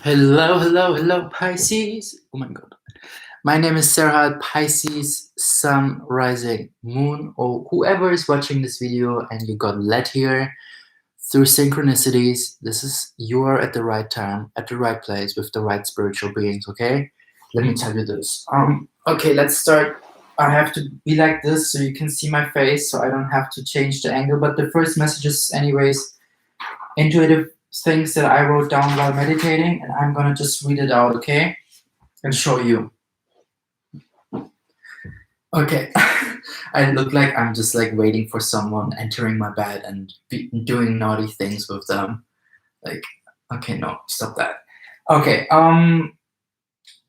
Hello, Pisces. Oh my God. My name is Serhat, Pisces, Sun, Rising, Moon, or whoever is watching this video and you got led here through synchronicities. You are at the right time, at the right place with the right spiritual beings, okay? Let me tell you this. Okay, let's start. I have to be like this so you can see my face, so I don't have to change the angle. But the first message is anyways intuitive things that I wrote down while meditating, and I'm gonna just read it out, okay? And show you. Okay. I look like I'm just like waiting for someone entering my bed and doing naughty things with them. Like, okay, no, stop that. Okay,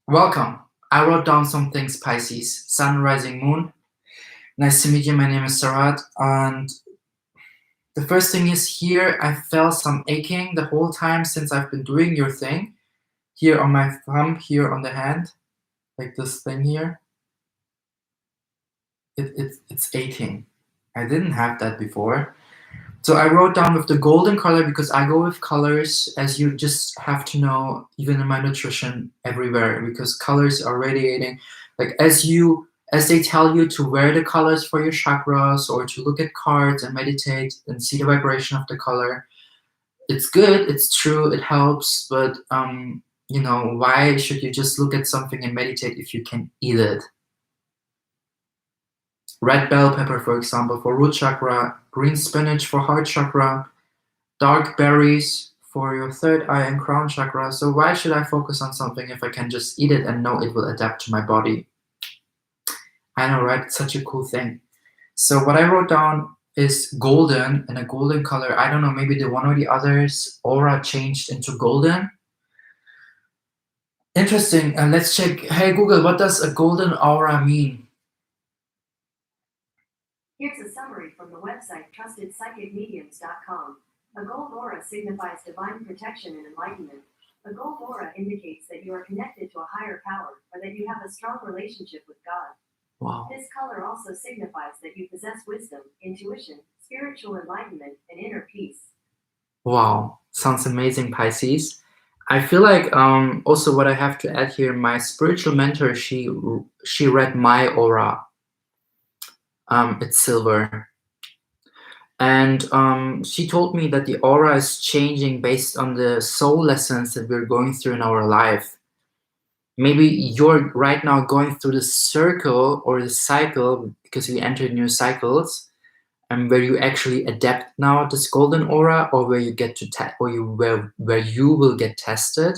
welcome. I wrote down some things, Pisces. Sun, rising, moon. Nice to meet you. My name is Serhat, and the first thing is here, I felt some aching the whole time since I've been doing your thing. Here on my thumb, here on the hand, like this thing here. It's aching. I didn't have that before. So I wrote down with the golden color because I go with colors, as you just have to know, even in my nutrition, everywhere, because colors are radiating. Like as they tell you to wear the colors for your chakras or to look at cards and meditate and see the vibration of the color, it's good, it's true, it helps, but why should you just look at something and meditate if you can eat it? Red bell pepper, for example, for root chakra, green spinach for heart chakra, dark berries for your third eye and crown chakra. So why should I focus on something if I can just eat it and know it will adapt to my body? I know, right? It's such a cool thing. So what I wrote down is golden, and a golden color. I don't know, maybe the one or the other's aura changed into golden. Interesting. And let's check. Hey, Google, what does a golden aura mean? Here's a summary from the website trustedpsychicmediums.com. A gold aura signifies divine protection and enlightenment. A gold aura indicates that you are connected to a higher power or that you have a strong relationship with God. Wow. This color also signifies that you possess wisdom, intuition, spiritual enlightenment, and inner peace. Wow, sounds amazing, Pisces. I feel like also what I have to add here, my spiritual mentor, she read my aura. It's silver. And she told me that the aura is changing based on the soul lessons that we're going through in our life. Maybe you're right now going through the circle or the cycle because we entered new cycles, and where you actually adapt now this golden aura, or where you get to where you will get tested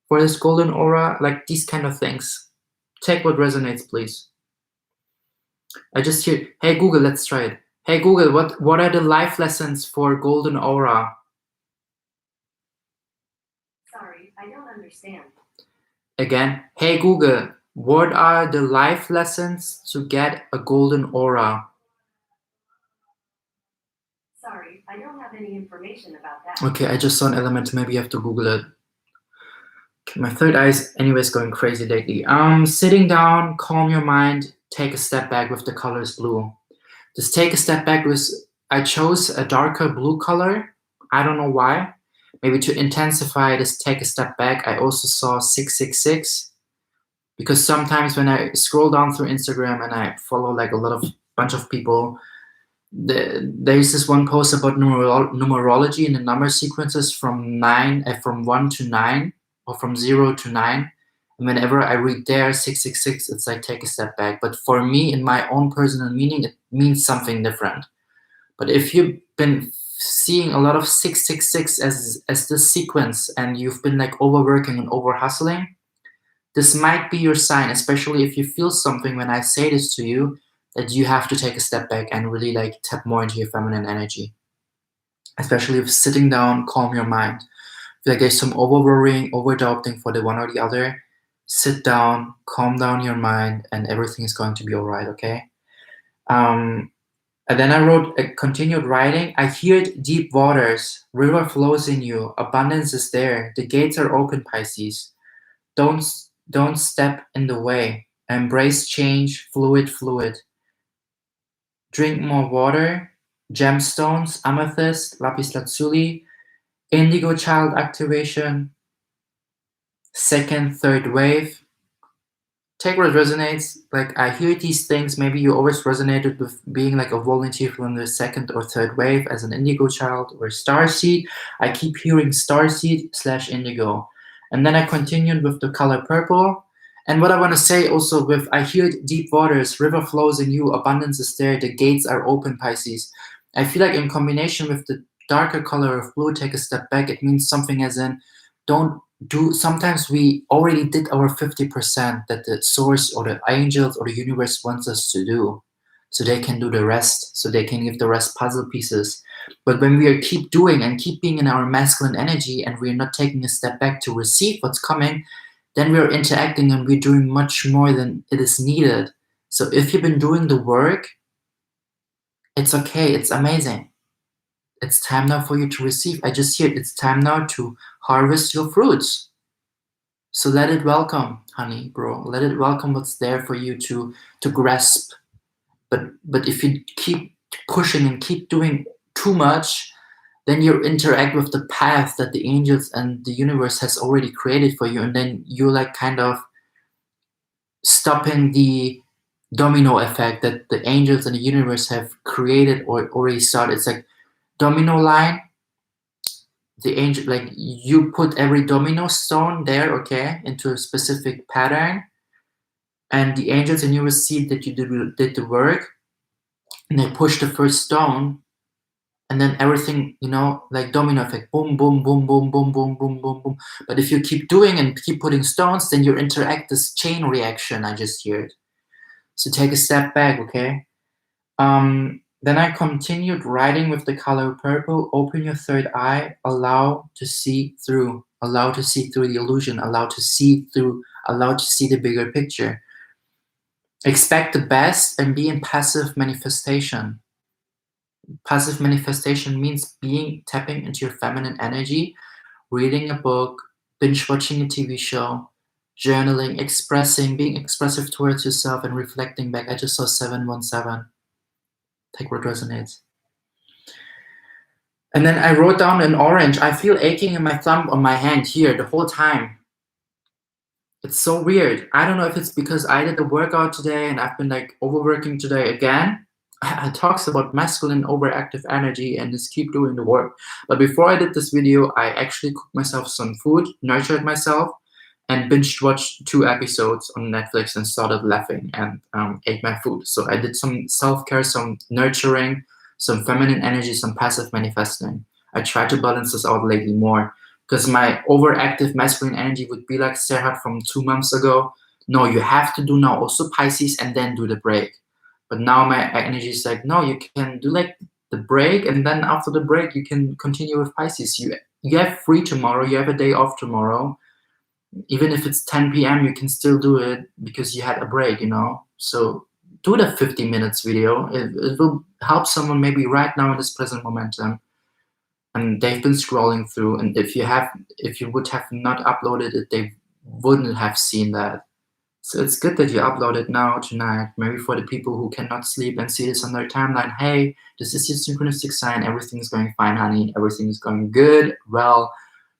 for this golden aura, like these kind of things. Take what resonates, please. I just hear, hey Google, let's try it. Hey Google, what are the life lessons for golden aura? Sorry, I don't understand. Again, hey Google, what are the life lessons to get a golden aura? Sorry, I don't have any information about that. Okay, I just saw an element, maybe you have to Google it. Okay, my third eye is anyways going crazy lately. Sitting down, calm your mind, take a step back with the colors blue. Just take a step back with, I chose a darker blue color. I don't know why. Maybe to intensify this take a step back. I also saw 666. Because sometimes when I scroll down through Instagram and I follow like bunch of people, there's this one post about numerology and the number sequences from 1 to 9, or from 0 to 9. And whenever I read there 666, it's like take a step back. But for me, in my own personal meaning, it means something different. But if you've been seeing a lot of 666 as this sequence, and you've been like overworking and over hustling, this might be your sign, especially if you feel something when I say this to you, that you have to take a step back and really like tap more into your feminine energy. Especially if sitting down, calm your mind. If like there's some over worrying, over doubting for the one or the other, sit down, calm down your mind, and everything is going to be all right, okay? And then I wrote a continued writing. I hear deep waters, river flows in you, abundance is there, the gates are open, Pisces. Don't step in the way. Embrace change, fluid. Drink more water, gemstones, amethyst, lapis lazuli, indigo child activation, second, third wave. Take what resonates. Like, I hear these things. Maybe you always resonated with being like a volunteer from the second or third wave as an indigo child or starseed. I keep hearing starseed/indigo. And then I continued with the color purple. And what I want to say also with, I hear deep waters, river flows in you, abundance is there, the gates are open, Pisces. I feel like in combination with the darker color of blue, take a step back, it means something as in, don't do, sometimes we already did our 50% that the source or the angels or the universe wants us to do, so they can do the rest, so they can give the rest puzzle pieces. But when we keep doing and keep being in our masculine energy and we're not taking a step back to receive what's coming, then we're interacting and we're doing much more than it is needed. So if you've been doing the work, it's okay, it's amazing. It's time now for you to receive. I just hear it's time now to harvest your fruits. So let it welcome, honey, bro. Let it welcome what's there for you to grasp. But if you keep pushing and keep doing too much, then you interact with the path that the angels and the universe has already created for you, and then you're like kind of stopping the domino effect that the angels and the universe have created or already started. It's like domino line. The angel, like, you put every domino stone there, okay, into a specific pattern, and the angels and you will see that you did the work, and they push the first stone, and then everything, you know, like domino effect, boom, boom, boom, boom, boom, boom, boom, boom, boom. But if you keep doing and keep putting stones, then you interact this chain reaction I just heard. So take a step back, okay? Then I continued writing with the color purple. Open your third eye, allow to see through, allow to see through the illusion, allow to see through, allow to see the bigger picture. Expect the best and be in passive manifestation. Passive manifestation means tapping into your feminine energy, reading a book, binge watching a TV show, journaling, expressing, being expressive towards yourself and reflecting back. I just saw 717. Take what resonates. And then I wrote down in orange, I feel aching in my thumb on my hand here the whole time. It's so weird. I don't know if it's because I did a workout today and I've been like overworking today again. It talks about masculine overactive energy and just keep doing the work. But before I did this video, I actually cooked myself some food, nurtured myself, and binge watched 2 episodes on Netflix and started laughing and ate my food. So I did some self-care, some nurturing, some feminine energy, some passive manifesting. I try to balance this out lately more because my overactive masculine energy would be like Serhat from 2 months ago. No, you have to do now also Pisces and then do the break. But now my energy is like, no, you can do like the break, and then after the break, you can continue with Pisces. You have free tomorrow, you have a day off tomorrow. Even if it's 10 p.m., you can still do it because you had a break, you know? So do the 50 minutes video. It will help someone maybe right now in this present momentum. And they've been scrolling through, and if you would have not uploaded it, they wouldn't have seen that. So it's good that you upload it now, tonight, maybe for the people who cannot sleep and see this on their timeline. Hey, this is your synchronistic sign. Everything's going fine, honey. Everything's going good. Well,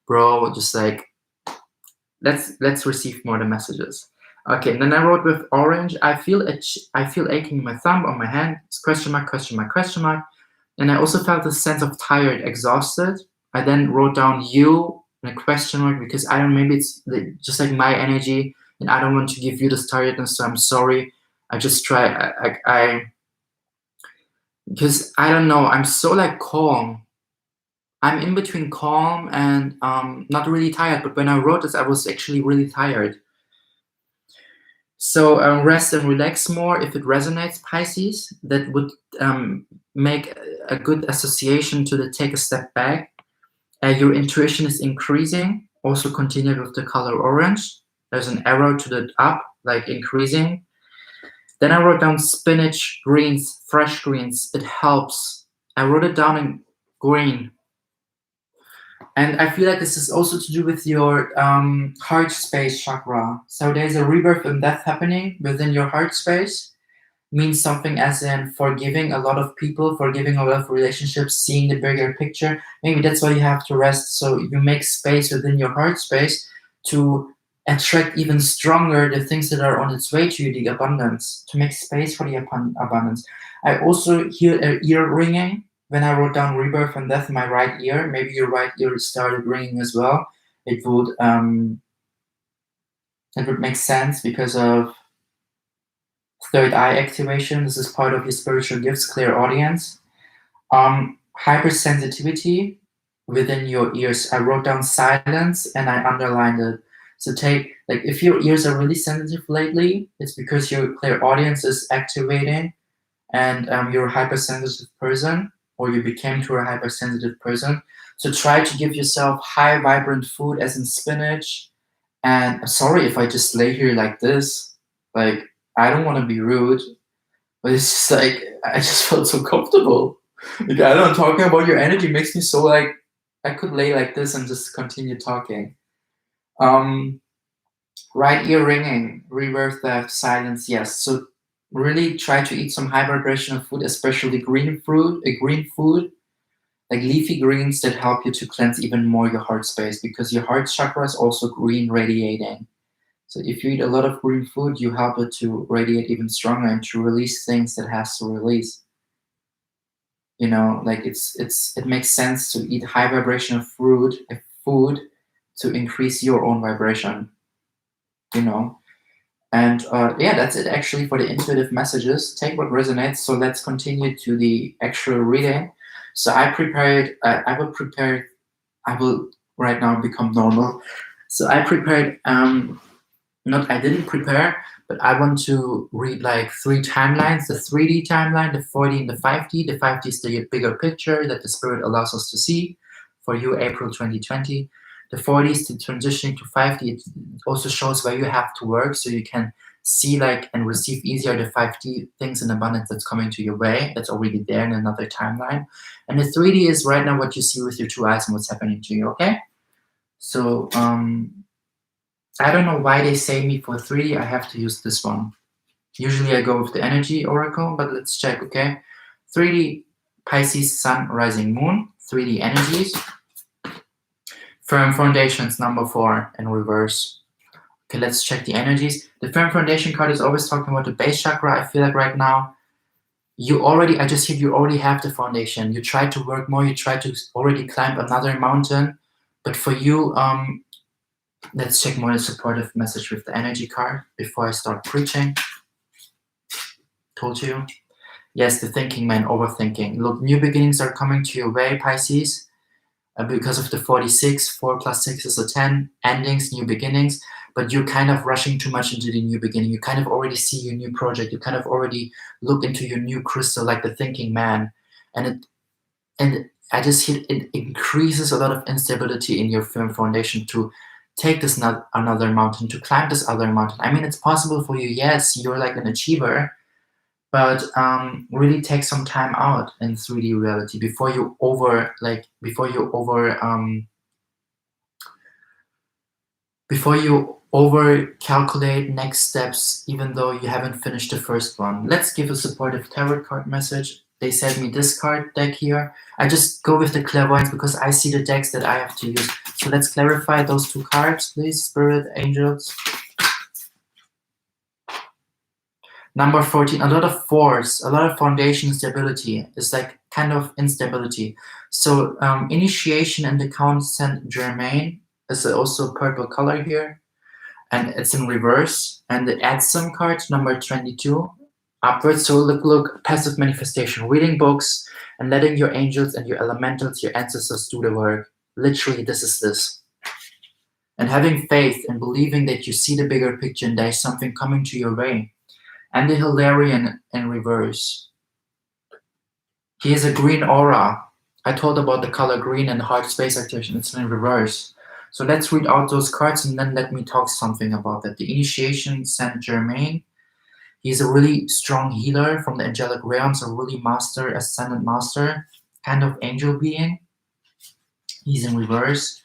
bro, just like, let's receive more of the messages. Okay, and then I wrote with orange, I feel aching in my thumb, on my hand. It's question mark, question mark, question mark. And I also felt a sense of tired, exhausted. I then wrote down you and a question mark because I don't, maybe it's just like my energy, and I don't want to give you this tiredness, so I'm sorry. I just try, because I don't know, I'm so like calm. I'm in between calm and not really tired, but when I wrote this, I was actually really tired. So rest and relax more if it resonates, Pisces. That would make a good association to the take a step back. Your intuition is increasing. Also continue with the color orange. There's an arrow to the up, like increasing. Then I wrote down spinach, greens, fresh greens. It helps. I wrote it down in green. And I feel like this is also to do with your heart space chakra. So there's a rebirth and death happening within your heart space. Means something as in forgiving a lot of people, forgiving a lot of relationships, seeing the bigger picture. Maybe that's why you have to rest. So you make space within your heart space to attract even stronger the things that are on its way to you, the abundance, to make space for the abundance. I also hear an ear ringing when I wrote down rebirth and death in my right ear. Maybe your right ear started ringing as well. It would make sense because of third eye activation. This is part of your spiritual gifts, clairaudience. Hypersensitivity within your ears. I wrote down silence and I underlined it. So take, like, if your ears are really sensitive lately, it's because your clairaudience is activating and you're a hypersensitive person, or you became to a hypersensitive person. So try to give yourself high vibrant food, as in spinach. And I'm sorry if I just lay here like this. Like, I don't want to be rude, but it's just like, I just felt so comfortable. Like, I don't know, talking about your energy makes me so like, I could lay like this and just continue talking. Right ear ringing, rebirth, death, silence, yes. So really try to eat some high vibrational food, especially green food, like leafy greens that help you to cleanse even more your heart space, because your heart chakra is also green radiating. So if you eat a lot of green food, you help it to radiate even stronger and to release things that has to release. You know, like it makes sense to eat high vibrational food to increase your own vibration. You know, and yeah, that's it actually for the intuitive messages. Take what resonates. So let's continue to the actual reading. So I prepared. I will right now become normal. So I prepared. I didn't prepare, but I want to read like 3 timelines: the 3D timeline, the 4D, and the 5D. The 5D is the bigger picture that the spirit allows us to see. For you, April 2020. The 4D is the transitioning to 5D. It also shows where you have to work, so you can see like and receive easier the 5D things in abundance that's coming to your way. That's already there in another timeline. And the 3D is right now what you see with your 2 eyes and what's happening to you. Okay. So I don't know why they say me for 3D. I have to use this one. Usually I go with the energy oracle, but let's check. Okay. 3D Pisces, Sun, Rising, Moon. 3D energies. Firm foundations, number 4 in reverse. Okay, let's check the energies. The firm foundation card is always talking about the base chakra. I feel like right now I just hear you already have the foundation. You try to work more. You try to already climb another mountain. But for you, let's check more the supportive message with the energy card before I start preaching. Told you. Yes, the thinking man, overthinking. Look, new beginnings are coming to your way, Pisces. Because of the 46, 4 plus 6 is a 10, endings, new beginnings, but you're kind of rushing too much into the new beginning. You kind of already see your new project. You kind of already look into your new crystal, like the thinking man. And I just hit it increases a lot of instability in your firm foundation to take this another mountain, to climb this other mountain. I mean, it's possible for you. Yes, you're like an achiever, but really take some time out in 3D reality before you over calculate next steps, even though you haven't finished the first one. Let's give a supportive tarot card message. They sent me this card deck here. I just go with the clairvoyance because I see the decks that I have to use. So let's clarify those 2 cards, please, Spirit, Angels. Number 14, a lot of force, a lot of foundation stability. It's like kind of instability. So initiation in the Count Saint Germain is also purple color here. And it's in reverse. And the add some card, number 22, upwards. So look, passive manifestation, reading books and letting your angels and your elementals, your ancestors do the work. Literally, this is this. And having faith and believing that you see the bigger picture and there's something coming to your way. And the Hilarion in reverse. He has a green aura. I told about the color green and the heart space activation. It's in reverse. So let's read out those cards and then let me talk something about that. The Initiation, Saint Germain. He's a really strong healer from the angelic realms, a really master, ascendant master, kind of angel being. He's in reverse.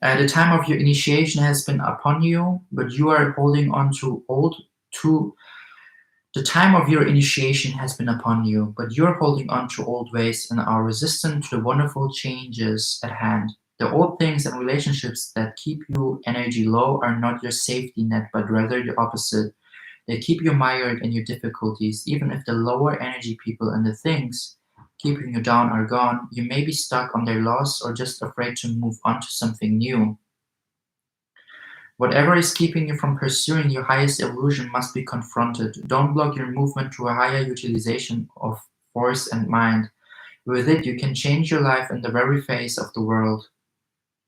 The time of your initiation has been upon you, but you are holding on to the time of your initiation has been upon you, but you're holding on to old ways and are resistant to the wonderful changes at hand. The old things and relationships that keep your energy low are not your safety net, but rather the opposite. They keep you mired in your difficulties. Even if the lower energy people and the things keeping you down are gone, you may be stuck on their loss or just afraid to move on to something new. Whatever is keeping you from pursuing your highest evolution must be confronted. Don't block your movement to a higher utilization of force and mind. With it, you can change your life in the very face of the world.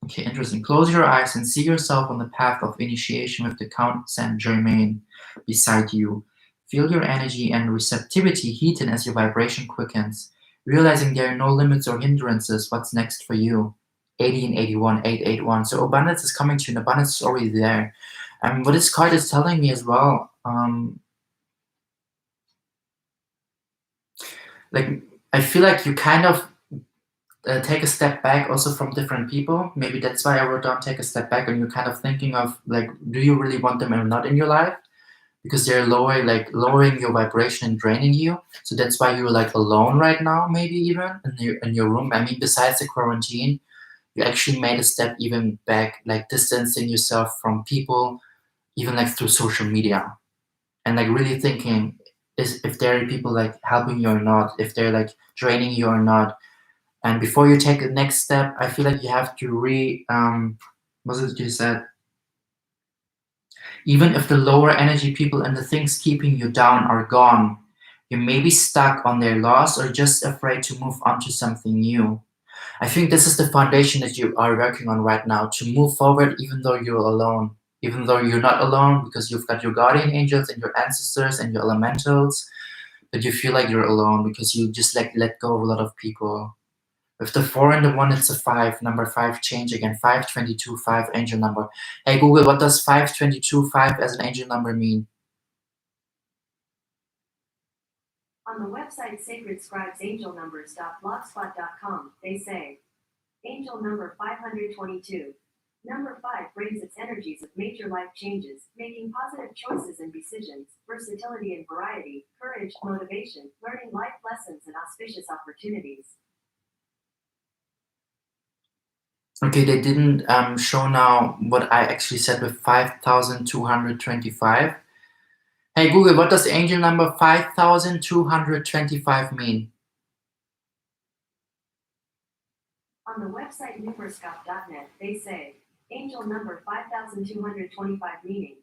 Okay, interesting. Close your eyes and see yourself on the path of initiation with the Count Saint Germain beside you. Feel your energy and receptivity heaten as your vibration quickens, realizing there are no limits or hindrances. What's next for you? 1881, 881. So abundance is coming to you, and abundance is already there. And what this card is telling me as well, like I feel like you kind of take a step back also from different people. Maybe that's why I wrote down take a step back, and you're kind of thinking of like, do you really want them or not in your life? Because they're lowering your vibration and draining you. So that's why you're like alone right now, maybe even in your room. I mean, besides the quarantine, you actually made a step even back, like distancing yourself from people, even like through social media, and like really thinking is if there are people like helping you or not, if they're like draining you or not. And before you take the next step, I feel like you have to what's it you said? Even if the lower energy people and the things keeping you down are gone, you may be stuck on their loss or just afraid to move on to something new. I think this is the foundation that you are working on right now, to move forward even though you're alone. Even though you're not alone, because you've got your guardian angels and your ancestors and your elementals, but you feel like you're alone because you just like let go of a lot of people. With the 4 and the 1, it's a 5. Number 5, change again. 522, 5, angel number. Hey, Google, what does 522, 5 as an angel number mean? On the website sacredscribesangelnumbers.blogspot.com, they say, angel number 522. Number 5 brings its energies of major life changes, making positive choices and decisions, versatility and variety, courage, motivation, learning life lessons, and auspicious opportunities. Okay, they didn't show now what I actually said with 5,225. Hey, Google, what does angel number 5,225 mean? On the website numeroscope.net, they say, angel number 5,225 meaning.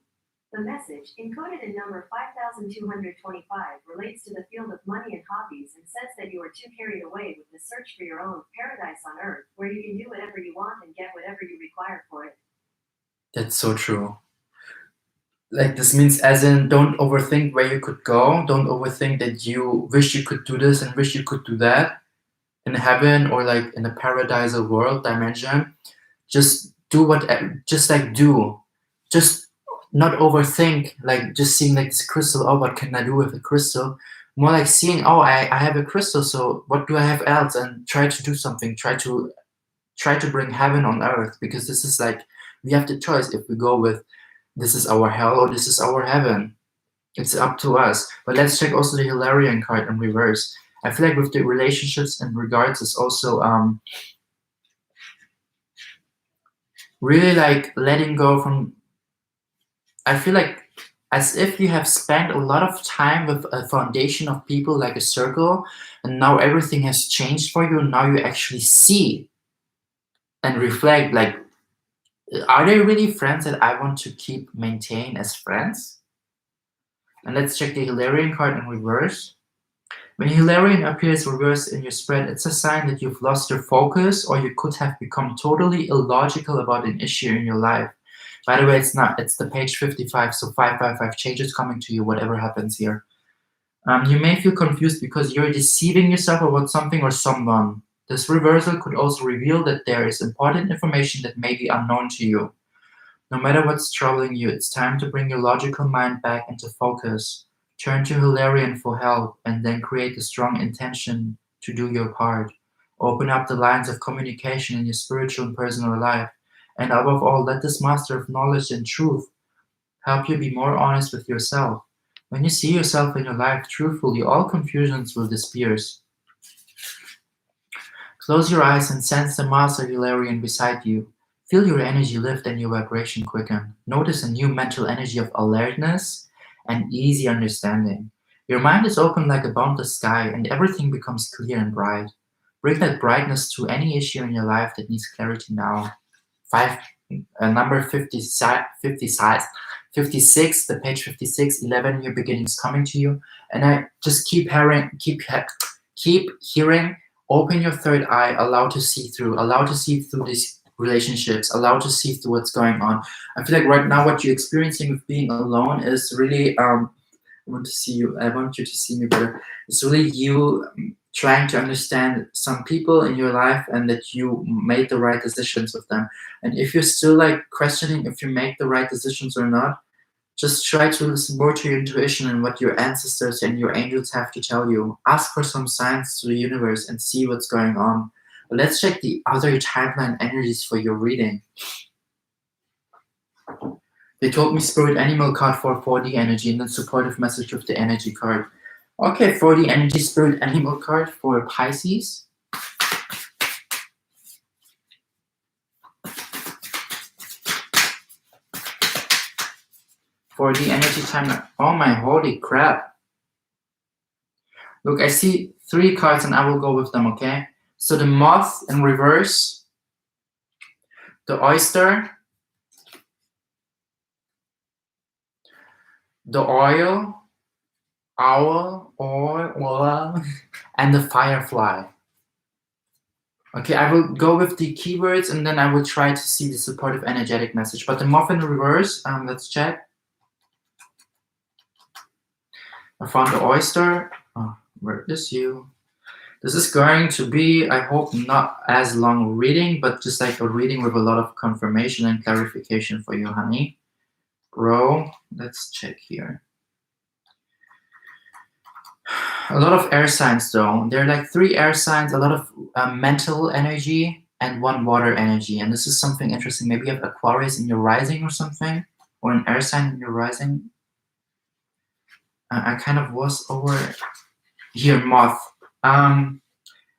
The message, encoded in number 5,225, relates to the field of money and hobbies and says that you are too carried away with the search for your own paradise on earth, where you can do whatever you want and get whatever you require for it. That's so true. Like this means as in don't overthink where you could go. Don't overthink that you wish you could do this and wish you could do that in heaven or like in a paradisal world dimension. Just do just not overthink, like just seeing like this crystal, oh, what can I do with a crystal? More like seeing, oh, I have a crystal, so what do I have else? And try to do something, try to bring heaven on earth, because this is like, we have the choice if we go with this is our hell or this is our heaven. It's up to us. But let's check also the Hilarion card in reverse. I feel like with the relationships and regards is also really like letting go from, I feel like as if you have spent a lot of time with a foundation of people, like a circle, and now everything has changed for you. Now you actually see and reflect, like, are they really friends that I want to maintain as friends? And let's check the Hilarion card in reverse. When Hilarion appears reversed in your spread, it's a sign that you've lost your focus, or you could have become totally illogical about an issue in your life. By the way, it's not. It's the page 55, so 555. Change is coming to you, whatever happens here. You may feel confused because you're deceiving yourself about something or someone. This reversal could also reveal that there is important information that may be unknown to you. No matter what's troubling you, it's time to bring your logical mind back into focus. Turn to Hilarion for help, and then create a strong intention to do your part. Open up the lines of communication in your spiritual and personal life. And above all, let this master of knowledge and truth help you be more honest with yourself. When you see yourself in your life truthfully, all confusions will disappear. Close your eyes and sense the Master Hilarion beside you. Feel your energy lift and your vibration quicken. Notice a new mental energy of alertness and easy understanding. Your mind is open like a boundless sky, and everything becomes clear and bright. Bring that brightness to any issue in your life that needs clarity now. Number 50, 56, the page 56, 11 new beginnings coming to you. And I just keep hearing, open your third eye, allow to see through these relationships, allow to see through what's going on. I feel like right now what you're experiencing with being alone is really, I want you to see me better. It's really you trying to understand some people in your life and that you made the right decisions with them. And if you're still like questioning if you make the right decisions or not, just try to listen more to your intuition and what your ancestors and your angels have to tell you. Ask for some signs to the universe and see what's going on. But let's check the other timeline energies for your reading. They told me Spirit Animal card for 4D energy and then supportive message with the energy card. Okay, 4D energy Spirit Animal card for Pisces. For the energy timer. Oh my holy crap. Look, I see 3 cards and I will go with them, okay? So the moth in reverse, the oyster, the oil, owl, and the firefly. Okay, I will go with the keywords and then I will try to see the supportive energetic message. But the moth in reverse, let's check. I found the oyster. Oh, where is you? This is going to be, I hope, not as long reading, but just like a reading with a lot of confirmation and clarification for you, honey. Bro, let's check here. A lot of air signs, though. There are like 3 air signs, a lot of mental energy, and 1 water energy. And this is something interesting. Maybe you have Aquarius in your rising or something, or an air sign in your rising. I kind of was over here, moth.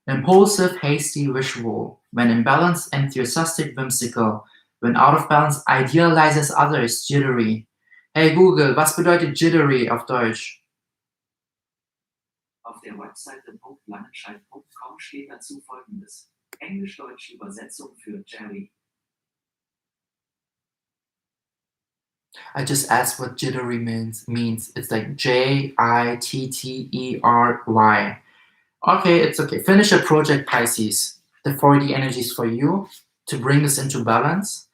Impulsive, hasty, visual. When imbalanced, enthusiastic, whimsical. When out of balance, idealizes others, jittery. Hey Google, was bedeutet jittery auf Deutsch? Auf der Webseite .langenscheid.com steht dazu Folgendes. Englisch-deutsche Übersetzung für Jerry. I just asked what jittery means. It's like Jittery. Okay, it's okay. Finish a project, Pisces. The 4D energies for you to bring this into balance.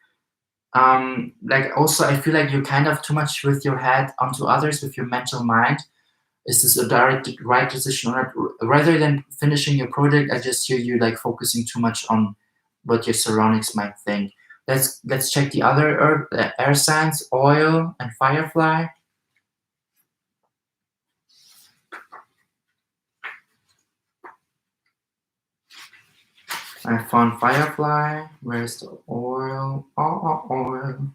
Like also, I feel like you're kind of too much with your head onto others with your mental mind. Is this a right decision or not? Rather than finishing your project, I just hear you like focusing too much on what your surroundings might think. Let's check the other air signs, oil and firefly. I found firefly. Where's the oil? Oil.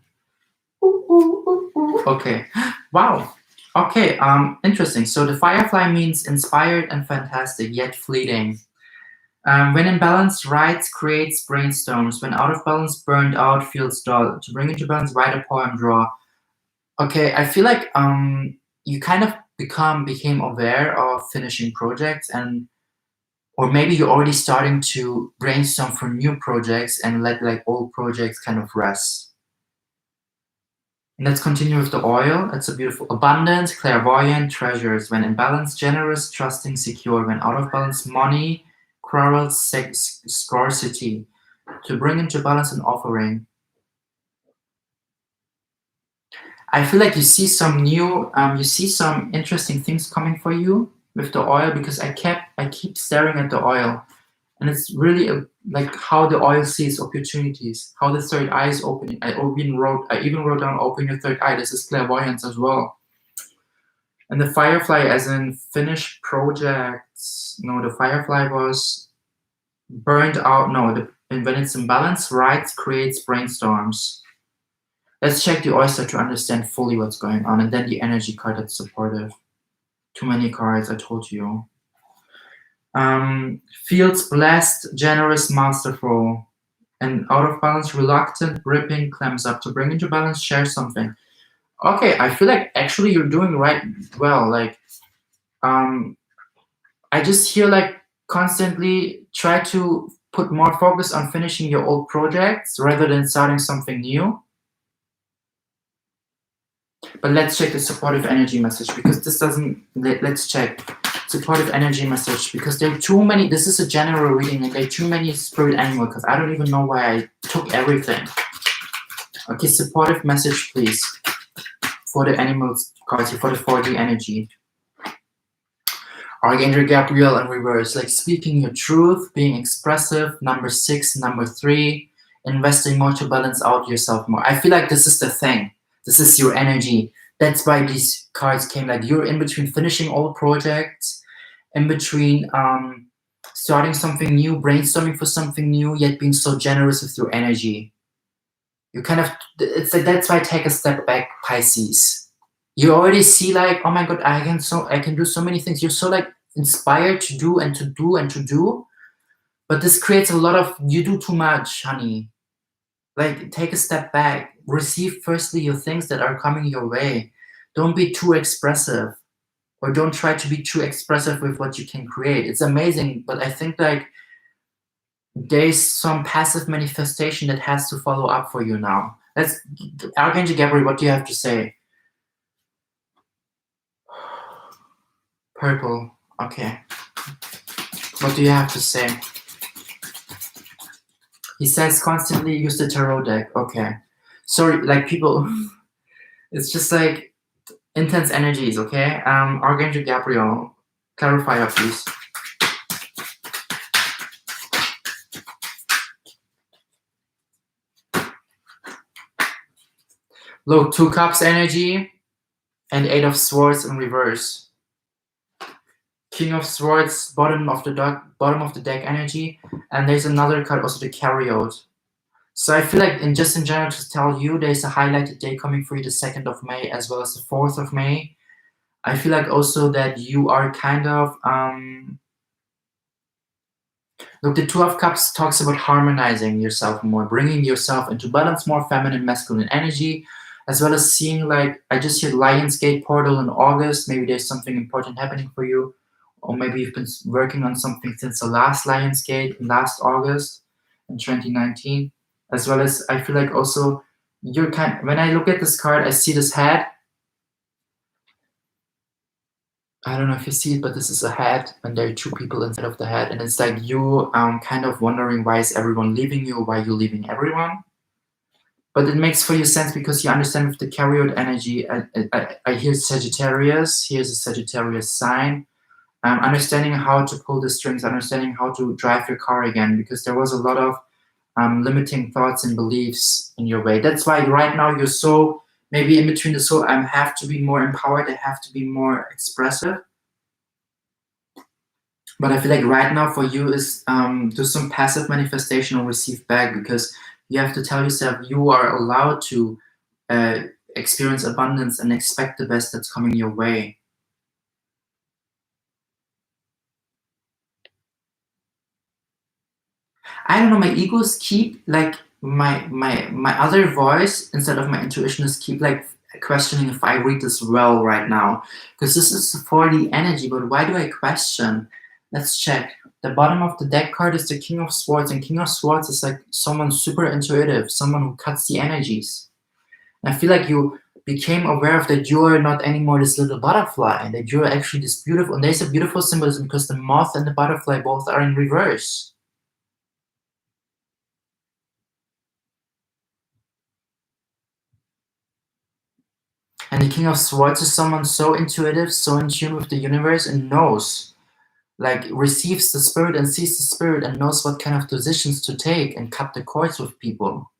Ooh. Okay. Wow. Okay. Interesting. So the firefly means inspired and fantastic, yet fleeting. When in balance, writes, creates, brainstorms. When out of balance, burned out, feels dull. To bring into balance, write a poem, draw. Okay, I feel like you kind of became aware of finishing projects, or maybe you're already starting to brainstorm for new projects and let like old projects kind of rest. And let's continue with the oil. It's a beautiful abundance, clairvoyant, treasures. When in balance, generous, trusting, secure. When out of balance, money, quarrels, sex, scarcity. To bring into balance an offering. I feel like you see some interesting things coming for you with the oil, because I keep staring at the oil, and it's really like how the oil sees opportunities, how the third eye is opening. I even wrote down open your third eye. This is clairvoyance as well. And the firefly, as in finished projects. No, the firefly was burned out. No, and when it's in balance, writes, creates, brainstorms. Let's check the oyster to understand fully what's going on, and then the energy card that's supportive. Too many cards, I told you. Feels blessed, generous, masterful, and out of balance, reluctant, gripping, clamps up. To bring into balance, share something. Okay, I feel like actually you're doing right well. Like, I just hear like constantly try to put more focus on finishing your old projects rather than starting something new. But let's check the supportive energy message, because this doesn't, let's check supportive energy message, because there are too many. This is a general reading and there are too many spirit animals, because I don't even know why I took everything. Okay, supportive message please for the animals cards, for the 4D energy. Archangel Gabriel in reverse, like speaking your truth, being expressive. Number 6, number 3, investing more to balance out yourself more. I feel like this is the thing. This is your energy. That's why these cards came. Like you're in between finishing old projects, in between starting something new, brainstorming for something new, yet being so generous with your energy. You kind of, it's like, that's why take a step back, Pisces. You already see like, oh my god, I can do so many things. You're so like inspired to do and to do and to do, but this creates a lot of, you do too much, honey. Like take a step back, receive firstly your things that are coming your way. Don't be too expressive, or don't try to be too expressive with what you can create. It's amazing, but I think like there's some passive manifestation that has to follow up for you now. Let's, Archangel Gabriel, what do you have to say? Purple, okay. What do you have to say? He says constantly use the tarot deck, okay. Sorry, like people, it's just like intense energies, okay? Archangel Gabriel, clarifier please. Look, 2 cups energy and 8 of swords in reverse. King of Swords, bottom of the deck energy, and there's another card also to carry out. So I feel like in general to tell you, there's a highlighted day coming for you the 2nd of May as well as the 4th of May. I feel like also that you are kind of look, the 2 of Cups talks about harmonizing yourself more, bringing yourself into balance, more feminine, masculine energy, as well as seeing like, I just hear Lionsgate portal in August. Maybe there's something important happening for you. Or maybe you've been working on something since the last Lionsgate, last August in 2019. As well as, I feel like also, when I look at this card, I see this head. I don't know if you see it, but this is a head, and there are 2 people inside of the head. And it's like you kind of wondering, why is everyone leaving you? Why are you leaving everyone? But it makes for you sense because you understand with the carry-out energy. I hear Sagittarius. Here's a Sagittarius sign. Understanding how to pull the strings, understanding how to drive your car again, because there was a lot of limiting thoughts and beliefs in your way. That's why right now you're so maybe in between the soul. I have to be more empowered. I have to be more expressive. But I feel like right now for you is do some passive manifestation or receive back, because you have to tell yourself you are allowed to experience abundance and expect the best that's coming your way. I don't know, my egos keep like my other voice instead of my intuition is keep like questioning if I read this well right now, because this is for the energy. But why do I question? Let's check. The bottom of the deck card is the King of Swords, and King of Swords is like someone super intuitive, someone who cuts the energies. And I feel like you became aware of that you are not anymore this little butterfly, and that you're actually this beautiful, and there's a beautiful symbolism because the moth and the butterfly both are in reverse. And the King of Swords is someone so intuitive, so in tune with the universe, and knows, like receives the spirit and sees the spirit and knows what kind of decisions to take and cut the cords with people.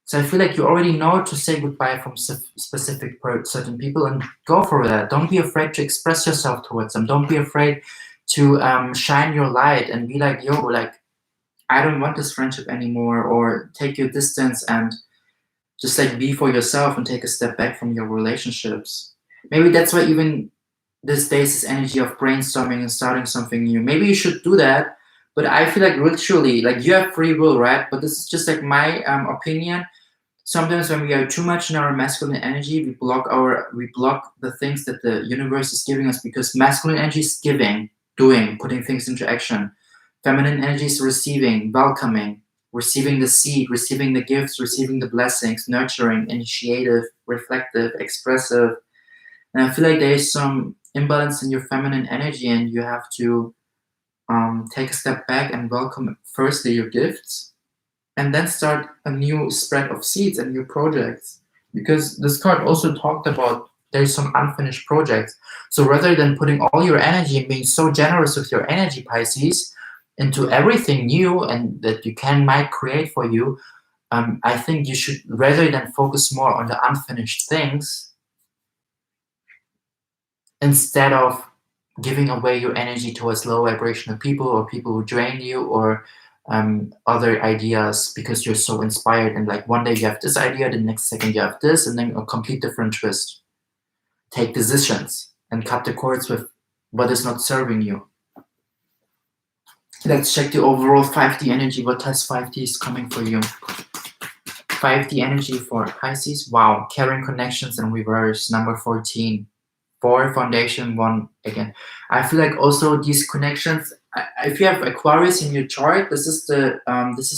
So I feel like you already know to say goodbye from specific certain people and go for that. Don't be afraid to express yourself towards them. Don't be afraid to shine your light and be like, yo, like, I don't want this friendship anymore, or take your distance and just like be for yourself and take a step back from your relationships. Maybe that's why even this day is this energy of brainstorming and starting something new. Maybe you should do that, but I feel like literally, like you have free will, right? But this is just like my opinion. Sometimes when we are too much in our masculine energy, we block the things that the universe is giving us, because masculine energy is giving, doing, putting things into action. Feminine energy is receiving, welcoming, receiving the seed, receiving the gifts, receiving the blessings, nurturing, initiative, reflective, expressive. And I feel like there is some imbalance in your feminine energy, and you have to take a step back and welcome firstly your gifts, and then start a new spread of seeds and new projects. Because this card also talked about there's some unfinished projects. So rather than putting all your energy and being so generous with your energy, Pisces, into everything new and that you might create for you, I think you should, rather than focus more on the unfinished things, instead of giving away your energy towards low vibrational people or people who drain you, or other ideas, because you're so inspired, and like one day you have this idea, the next second you have this, and then a complete different twist. Take decisions and cut the cords with what is not serving you. Let's check the overall 5D energy. What has 5D is coming for you? 5D energy for Pisces. Wow, caring connections in reverse, number 14. 4 foundation, 1 again. I feel like also these connections, if you have Aquarius in your chart, this is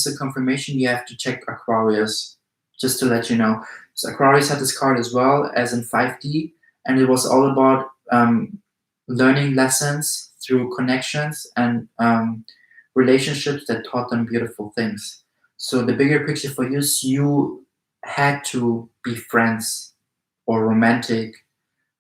a confirmation you have to check Aquarius, just to let you know. So Aquarius had this card as well, as in 5D, and it was all about learning lessons through connections and relationships that taught them beautiful things. So the bigger picture for you is you had to be friends or romantic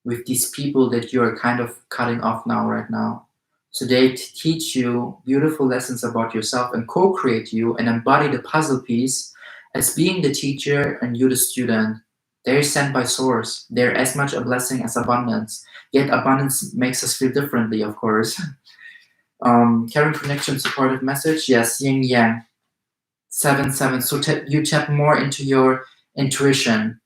with these people that you are kind of cutting off right now. So they teach you beautiful lessons about yourself and co-create you and embody the puzzle piece as being the teacher and you the student. They're sent by source. They're as much a blessing as abundance. Yet abundance makes us feel differently, of course. Caring connection, supportive message. Yes, yin yang. 7-7. So you tap more into your intuition.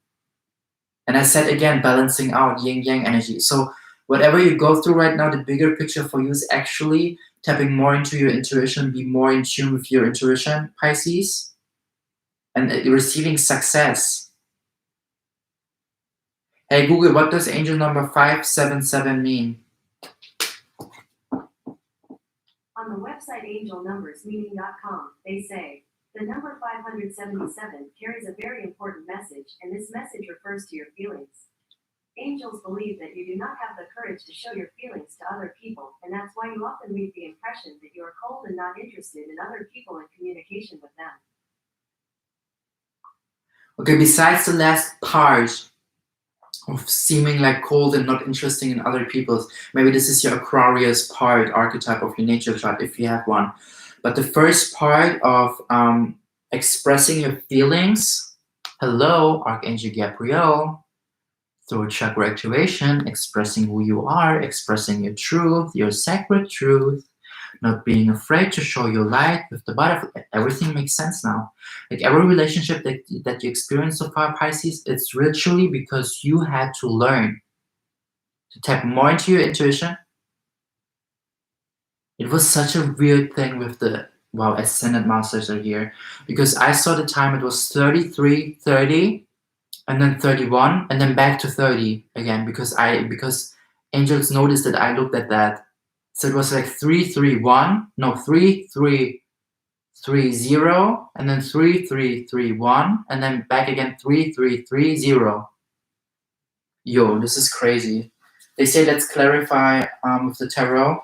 And I said again, balancing out yin yang energy. So whatever you go through right now, the bigger picture for you is actually tapping more into your intuition, be more in tune with your intuition, Pisces, and receiving success. Hey Google, what does angel number 577 mean? On the website angelnumbersmeaning.com, they say, the number 577 carries a very important message, and this message refers to your feelings. Angels believe that you do not have the courage to show your feelings to other people, and that's why you often leave the impression that you are cold and not interested in other people and communication with them. Okay, besides the last part of seeming like cold and not interesting in other people's, maybe this is your Aquarius part, archetype of your nature chart, if you have one. But the first part of expressing your feelings, hello, Archangel Uriel, through chakra activation, expressing who you are, expressing your truth, your sacred truth, not being afraid to show your light with the butterfly. Everything makes sense now. Like every relationship that you experience so far, Pisces, it's literally because you had to learn to tap more into your intuition. It was such a weird thing with the, wow, Ascended Masters are here. Because I saw the time, it was 33, 30, and then 31, and then back to 30 again, because angels noticed that I looked at that. So it was like 331, no, 3330, and then 3331, and then back again 3330. Yo, this is crazy. They say let's clarify with the tarot.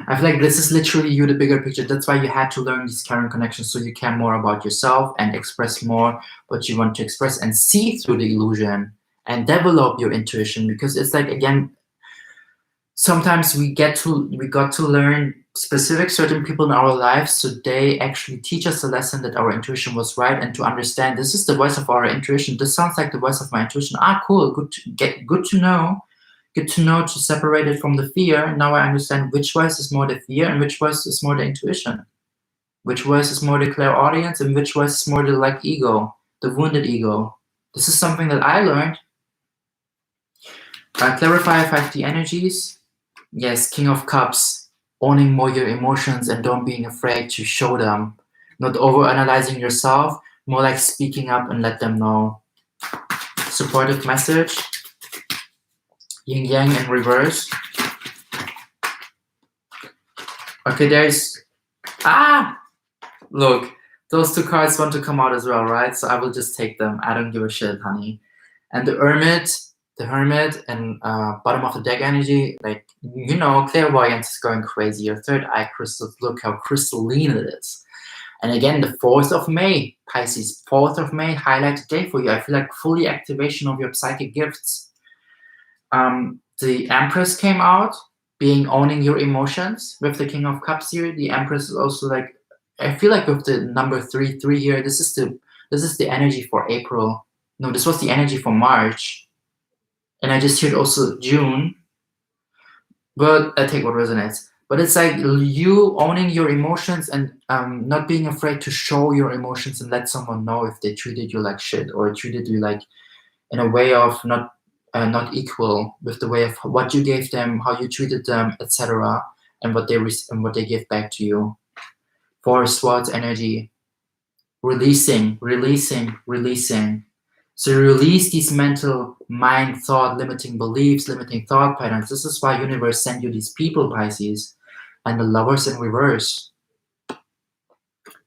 I feel like this is literally you, the bigger picture. That's why you had to learn these caring connections, so you care more about yourself and express more what you want to express and see through the illusion and develop your intuition. Because it's like, again, sometimes we got to learn specific certain people in our lives, so they actually teach us a lesson that our intuition was right, and to understand this is the voice of our intuition. This sounds like the voice of my intuition. Cool, good to know. Good to know to separate it from the fear. Now I understand which voice is more the fear and which voice is more the intuition. Which voice is more the clairaudience and which voice is more the like ego, the wounded ego. This is something that I learned. Clarify 5D energies. Yes, King of Cups, owning more your emotions and don't being afraid to show them. Not over-analyzing yourself, more like speaking up and let them know. Supportive message. Yin Yang in reverse. Okay, there's... Look, those two cards want to come out as well, right? So I will just take them. I don't give a shit, honey. And the Hermit, and bottom of the deck energy, like, you know, clairvoyance is going crazy. Your third eye crystals, look how crystalline it is. And again, the 4th of May, Pisces, 4th of May, highlighted day for you. I feel like fully activation of your psychic gifts. The Empress came out, owning your emotions with the King of Cups here. The Empress is also like, I feel like with the number 3 here, this is the energy for April. No, this was the energy for March. And I just heard also June. But I take what resonates. But it's like you owning your emotions and not being afraid to show your emotions and let someone know if they treated you like shit or treated you like in a way of not equal with the way of what you gave them, how you treated them, etc., and what they give back to you. 4 Swords energy, releasing. So release these mental mind, thought, limiting beliefs, limiting thought patterns. This is why universe sent you these people, Pisces, and the Lovers in reverse.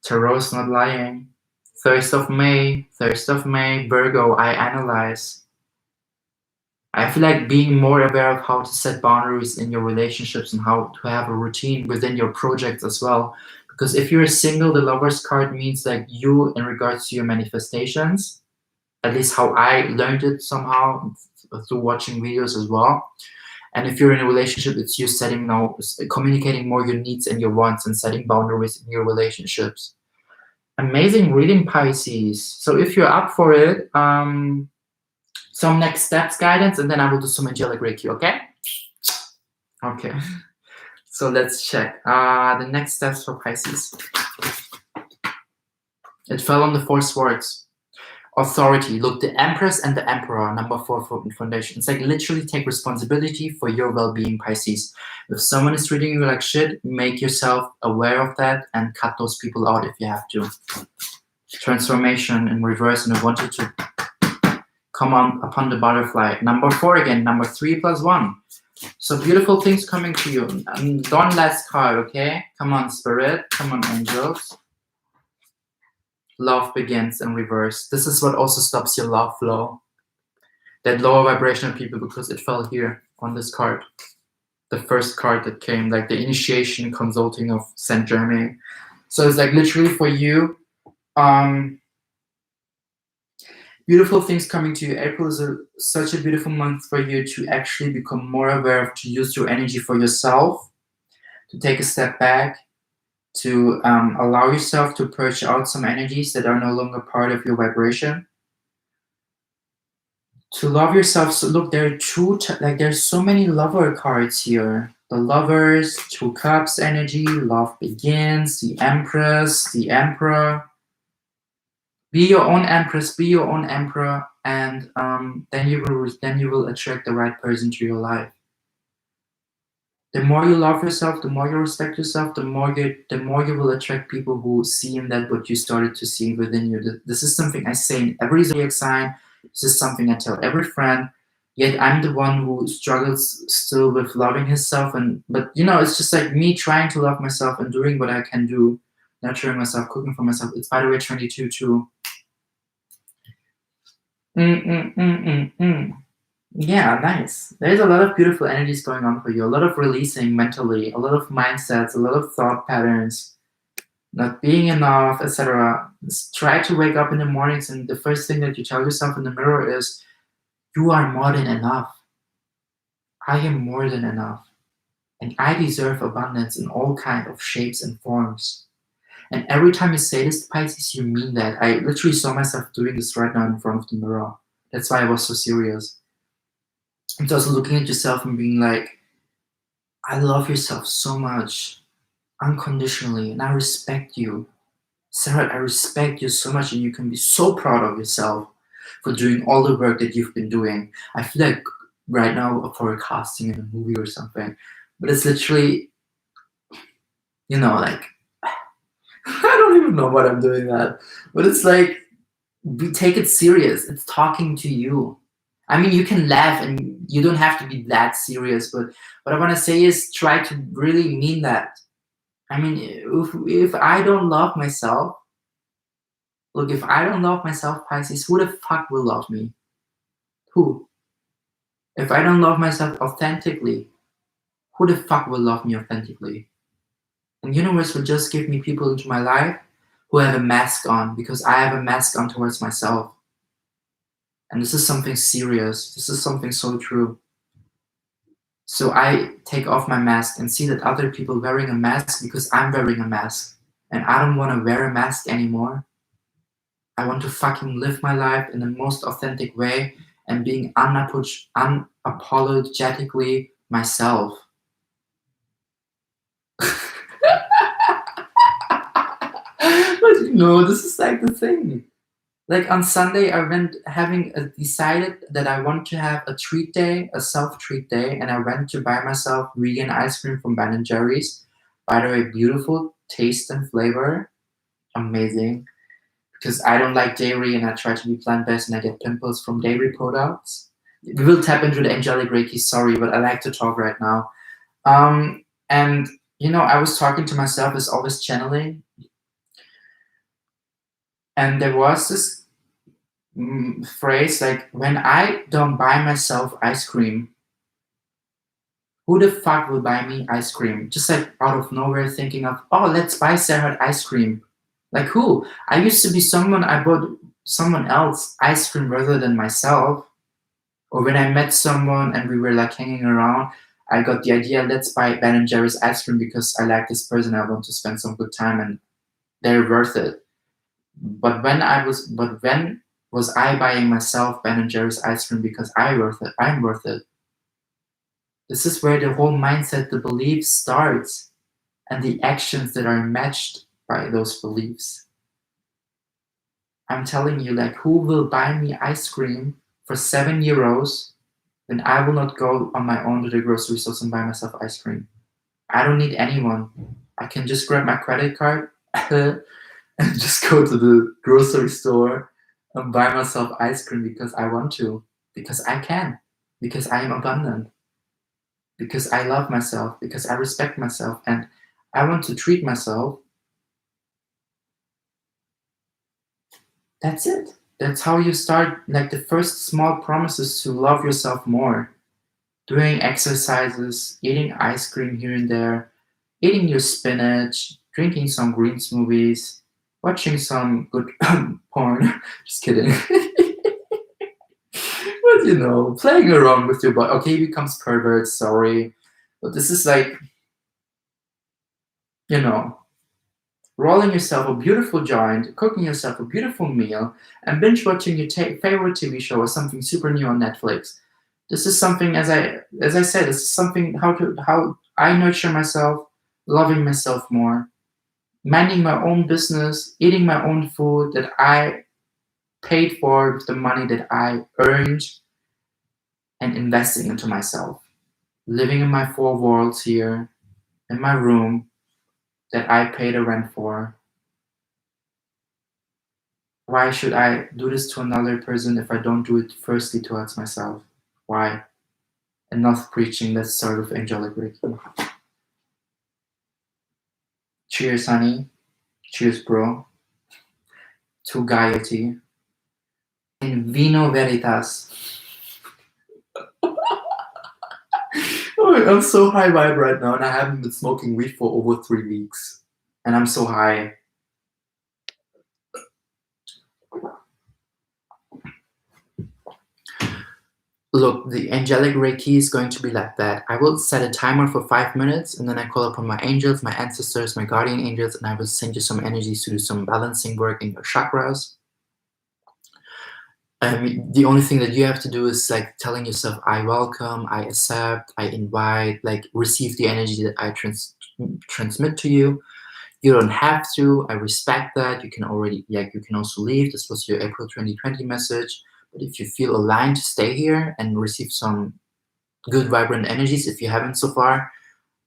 Tarot's not lying. 1st of May, Virgo, I analyze. I feel like being more aware of how to set boundaries in your relationships and how to have a routine within your projects as well. Because if you're single, the Lovers card means like you in regards to your manifestations, at least how I learned it somehow through watching videos as well. And if you're in a relationship, it's you communicating more your needs and your wants and setting boundaries in your relationships. Amazing reading, Pisces. So if you're up for it, some next steps guidance, and then I will do some angelic Reiki, okay? Okay. So let's check. The next steps for Pisces. It fell on the 4 Swords. Authority. Look, the Empress and the Emperor, number 4 for foundation. It's like literally take responsibility for your well-being, Pisces. If someone is treating you like shit, make yourself aware of that and cut those people out if you have to. Transformation in reverse, and I want you to come on upon the butterfly. Number 4 again, number 3 plus 1. So beautiful things coming to you. And one last card, okay? Come on, Spirit. Come on, angels. Love begins in reverse. This is what also stops your love flow. That lower vibrational people, because it fell here on this card. The first card that came, like the initiation consulting of Saint Germain. So it's like literally for you, beautiful things coming to you. April is such a beautiful month for you to actually become more aware of, to use your energy for yourself, to take a step back, to allow yourself to purge out some energies that are no longer part of your vibration. To love yourself. So look, there are there's so many lover cards here. The Lovers, 2 Cups energy, love begins, the Empress, the Emperor. Be your own Empress, be your own Emperor, and then you will attract the right person to your life. The more you love yourself, the more you respect yourself, the more you will attract people who see in that what you started to see within you. This is something I say in every zodiac sign. This is something I tell every friend. Yet I'm the one who struggles still with loving himself. But you know, it's just like me trying to love myself and doing what I can do, nurturing myself, cooking for myself. It's, by the way, 22 too. Yeah, nice. There's a lot of beautiful energies going on for you. A lot of releasing mentally, a lot of mindsets, a lot of thought patterns, not being enough, etc. Try to wake up in the mornings and the first thing that you tell yourself in the mirror is, you are more than enough. I am more than enough. And I deserve abundance in all kinds of shapes and forms. And every time you say this to Pisces, you mean that. I literally saw myself doing this right now in front of the mirror. That's why I was so serious. It's also looking at yourself and being like, I love yourself so much, unconditionally, and I respect you. Serhat, I respect you so much, and you can be so proud of yourself for doing all the work that you've been doing. I feel like right now for casting in a movie or something. But it's literally, you know, like, I don't even know what I'm doing that. But it's like, we take it serious. It's talking to you. I mean, you can laugh and you don't have to be that serious, but what I want to say is try to really mean that. I mean, if I don't love myself, look, if I don't love myself, Pisces, who the fuck will love me? Who? If I don't love myself authentically, who the fuck will love me authentically? And the universe will just give me people into my life who have a mask on, because I have a mask on towards myself. And this is something serious. This is something so true. So I take off my mask and see that other people wearing a mask because I'm wearing a mask. And I don't want to wear a mask anymore. I want to fucking live my life in the most authentic way and being unapologetically myself. But you know, this is like the thing. Like on Sunday, I went decided that I want to have a treat day, a self-treat day, and I went to buy myself vegan ice cream from Ben & Jerry's. By the way, beautiful taste and flavor, amazing. Because I don't like dairy and I try to be plant-based and I get pimples from dairy products. We will tap into the angelic Reiki, sorry, but I like to talk right now. And you know, I was talking to myself, as always channeling, and there was this phrase like, when I don't buy myself ice cream, who the fuck will buy me ice cream? Just like out of nowhere thinking of, oh, let's buy Serhat ice cream. Like who? I used to be someone, I bought someone else ice cream rather than myself. Or when I met someone and we were like hanging around, I got the idea, let's buy Ben & Jerry's ice cream because I like this person, I want to spend some good time and they're worth it. But when was I buying myself Ben & Jerry's ice cream because I'm worth it? This is where the whole mindset, the belief starts, and the actions that are matched by those beliefs. I'm telling you, like, who will buy me ice cream for €7 when I will not go on my own to the grocery store and buy myself ice cream? I don't need anyone. I can just grab my credit card and just go to the grocery store and buy myself ice cream because I want to, because I can, because I am abundant, because I love myself, because I respect myself, and I want to treat myself. That's it. That's how you start, like the first small promises to love yourself more. Doing exercises, eating ice cream here and there, eating your spinach, drinking some green smoothies, watching some good porn. Just kidding. But you know, playing around with your body. Okay, he becomes pervert, sorry. But this is like, you know, rolling yourself a beautiful joint, cooking yourself a beautiful meal, and binge watching your favorite TV show or something super new on Netflix. This is something, as I said, this is something how I nurture myself, loving myself more, minding my own business, eating my own food that I paid for with the money that I earned, and investing into myself. Living in my four walls here, in my room that I pay the rent for. Why should I do this to another person if I don't do it firstly towards myself? Why? Enough preaching, let's start with angelic Reiki. Cheers, honey. Cheers, bro. To gaiety. In vino veritas. Oh, I'm so high vibe right now, and I haven't been smoking weed for over 3 weeks. And I'm so high. Look, the angelic Reiki is going to be like that. I will set a timer for 5 minutes, and then I call upon my angels, my ancestors, my guardian angels, and I will send you some energies to do some balancing work in your chakras. The only thing that you have to do is like telling yourself, I welcome, I accept, I invite, like receive the energy that I transmit to you. You don't have to. I respect that. You can already, you can also leave. This was your April 2020 message. But if you feel aligned to stay here and receive some good vibrant energies. If you haven't so far,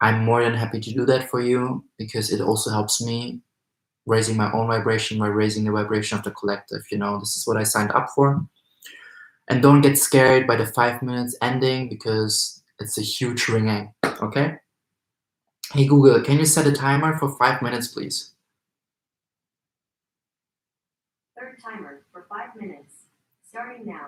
I'm more than happy to do that for you, because it also helps me raising my own vibration by raising the vibration of the collective. This is what I signed up for. And don't get scared by the 5 minutes ending, because it's a huge ringing, okay? Hey Google, can you set a timer for 5 minutes, please? Third timer for 5 minutes. Starting now.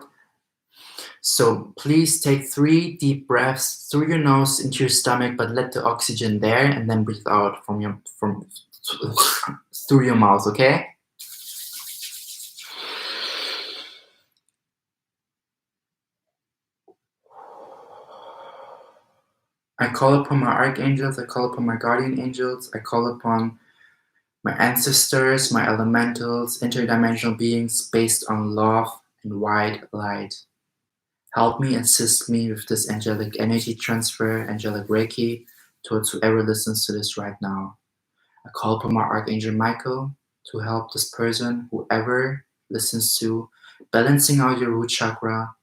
So please take 3 deep breaths through your nose into your stomach, but let the oxygen there, and then breathe out through your mouth, okay? I call upon my archangels, I call upon my guardian angels, I call upon my ancestors, my elementals, interdimensional beings based on love and white light. Help me, assist me with this angelic energy transfer, angelic Reiki, towards whoever listens to this right now. I call upon my Archangel Michael to help this person, whoever listens to, balancing out your root chakra,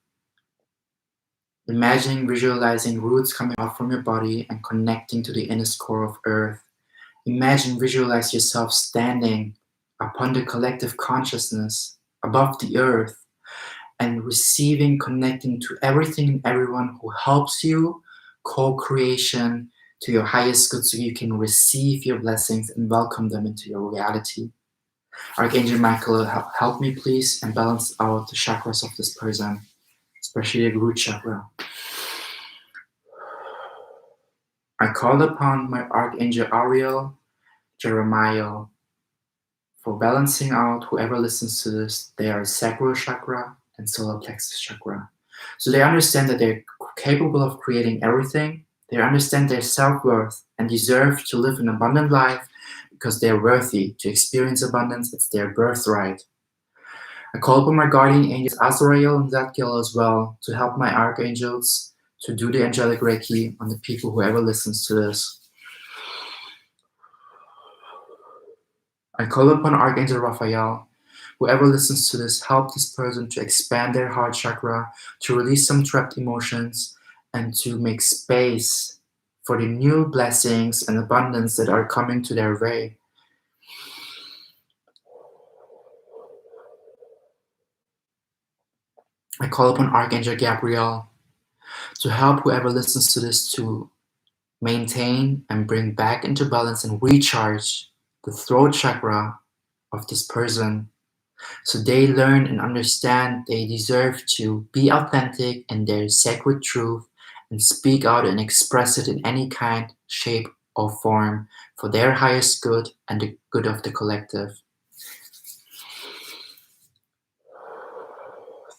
imagining, visualizing roots coming out from your body and connecting to the innermost core of earth. Imagine, visualize yourself standing upon the collective consciousness above the earth and receiving, connecting to everything and everyone who helps you, co-creation to your highest good, so you can receive your blessings and welcome them into your reality. Archangel Michael, help me please and balance out the chakras of this person, especially the root chakra. I call upon my Archangel Uriel, Jeremiah, for balancing out whoever listens to this, their sacral chakra and solar plexus chakra. So they understand that they're capable of creating everything. They understand their self-worth and deserve to live an abundant life because they're worthy to experience abundance. It's their birthright. I call upon my guardian angels, Azrael and Zadkiel as well, to help my archangels to do the angelic Reiki on the people whoever listens to this. I call upon Archangel Raphael. Whoever listens to this, help this person to expand their heart chakra, to release some trapped emotions, and to make space for the new blessings and abundance that are coming to their way. I call upon Archangel Gabriel to help whoever listens to this to maintain and bring back into balance and recharge the throat chakra of this person, so they learn and understand they deserve to be authentic in their sacred truth and speak out and express it in any kind, shape, or form for their highest good and the good of the collective.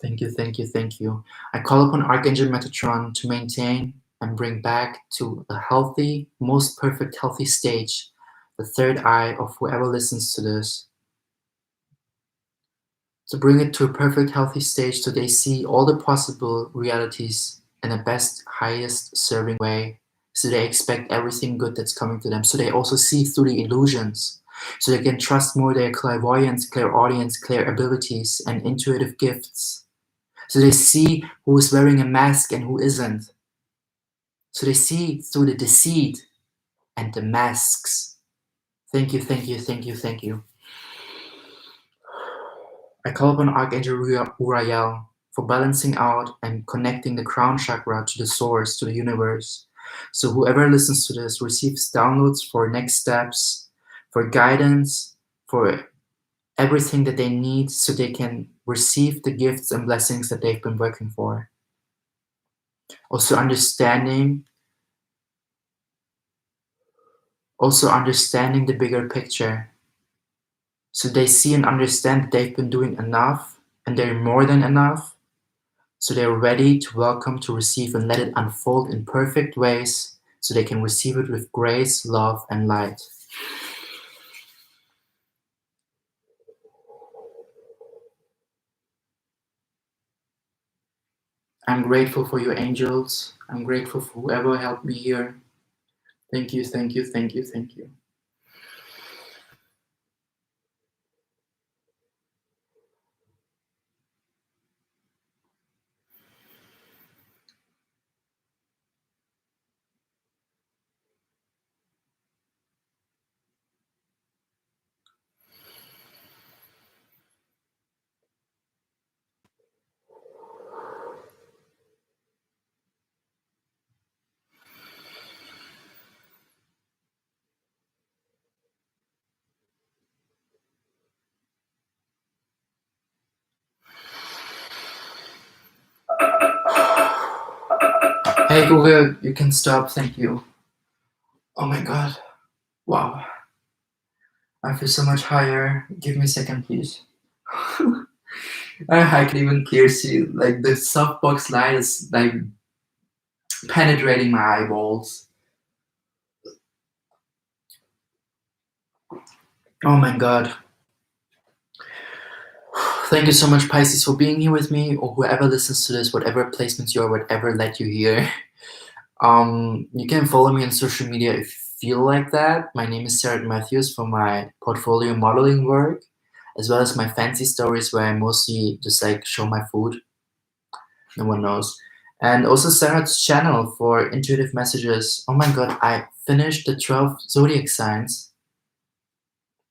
Thank you, thank you, thank you. I call upon Archangel Metatron to maintain and bring back to a healthy, most perfect healthy stage, the third eye of whoever listens to this, to bring it to a perfect healthy stage so they see all the possible realities in the best, highest serving way. So they expect everything good that's coming to them. So they also see through the illusions. So they can trust more their clairvoyance, clairaudience, clair abilities, and intuitive gifts. So they see who is wearing a mask and who isn't. So they see through the deceit and the masks. Thank you, thank you, thank you, thank you. I call upon Archangel Uriel for balancing out and connecting the crown chakra to the source, to the universe. So whoever listens to this receives downloads for next steps, for guidance, for everything that they need so they can receive the gifts and blessings that they've been working for. Also understanding the bigger picture. So they see and understand that they've been doing enough and they're more than enough. So they're ready to welcome, to receive, and let it unfold in perfect ways so they can receive it with grace, love, and light. I'm grateful for you, angels. I'm grateful for whoever helped me here. Thank you, thank you, thank you, thank you. Hey Google, you can stop. Thank you. Oh my god. Wow. I feel so much higher. Give me a second, please. I can even clear see. Like the softbox light is like penetrating my eyeballs. Oh my god. Thank you so much, Pisces, for being here with me, or whoever listens to this, whatever placements you are, whatever led you here. You can follow me on social media if you feel like that. My name is Serhat Matthews for my portfolio modeling work, as well as my fancy stories where I mostly just like show my food. No one knows. And also Serhat's channel for intuitive messages. Oh my god, I finished the 12 zodiac signs.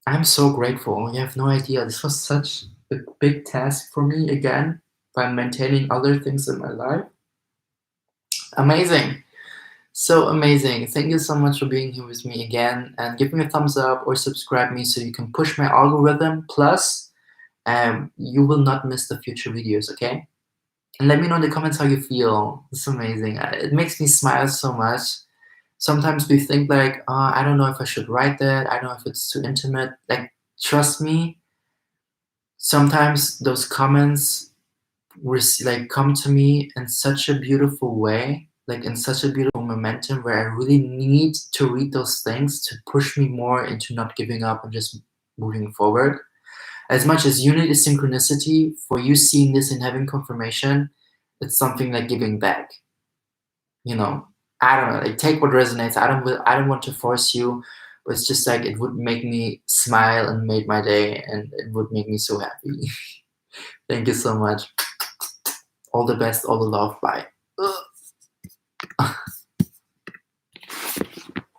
I'm so grateful. You have no idea. This was such a big task for me again by maintaining other things in my life. Amazing. So amazing. Thank you so much for being here with me again, and give me a thumbs up or subscribe me so you can push my algorithm. Plus, you will not miss the future videos, okay? And let me know in the comments how you feel. It's amazing. It makes me smile so much. Sometimes we think like, I don't know if I should write that. I don't know if it's too intimate. Like, trust me, sometimes those comments like come to me in such a beautiful way, like in such a beautiful momentum where I really need to read those things to push me more into not giving up and just moving forward. As much as you need a synchronicity, for you seeing this and having confirmation, it's something like giving back. You know, I don't know, like take what resonates. I don't want to force you, but it's just like it would make me smile and make my day, and it would make me so happy. Thank you so much. All the best, all the love. Bye.